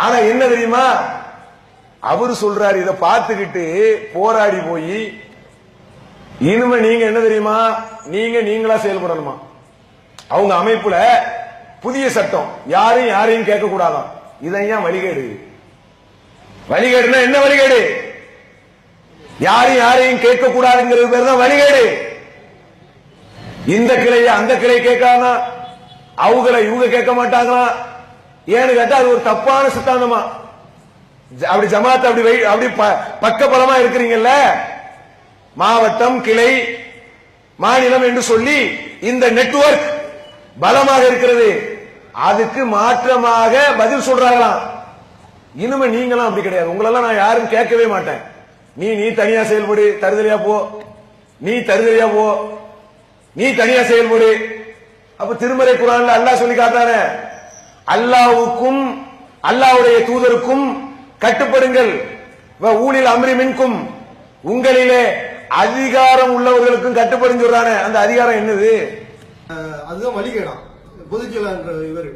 ஆனா என்ன தெரியுமா, அவரு சொல்றாரு இதை பார்த்துக்கிட்டு போராடி போய் இனிமே நீங்க என்ன தெரியுமா, நீங்களா செயல்படணுமா. அவங்க அமைப்புல புதிய சட்டம், யாரையும் கேட்க கூடாதான். இதையா வழிகேடு? வழிகேடுனா என்ன வழிகேடு? யாரையும் கேட்க கூடாதுங்கிறது பேர் தான் வழிகேடு. இந்த கிளைய அந்த கிளை கேட்காதா, அவங்கள இவங்க கேட்க மாட்டாங்களா? ஏன்னு கேட்டா அது ஒரு தப்பான சித்தாந்தமா. அப்படி ஜமாத் அப்படி பக்க பலமா இருக்கிறீங்கல்ல, மாவட்டம் கிளை மாநிலம் என்று சொல்லி இந்த நெட்வொர்க் பலமாக இருக்கிறது, அதுக்கு மாற்றமாக பதில் சொல்றாங்களாம். இனிமே நீங்களும் அப்படி கிடையாது. உங்களெல்லாம் நான் யாரும் கேட்கவே மாட்டேன். நீ தனியா செயல்படு, தருதலையா போ, நீ தனியா செயல்படு. அப்ப திருமறை குர்ஆன்ல அல்லாஹ் சொல்லி காட்டானே, அல்லாஹ்வுக்கும் அல்லாஹ்வுடைய தூதருக்கும் கட்டுப்படுங்கள், ஊழில் அம்ரி மின்கும், உங்களிலே அதிகாரம் உள்ளவர்களுக்கும் கட்டுப்படுன்னு சொல்றானே, அந்த அதிகாரம் என்னது? அதுதான் வழிகேடாம் பொதுச்செயலாளர் இவரு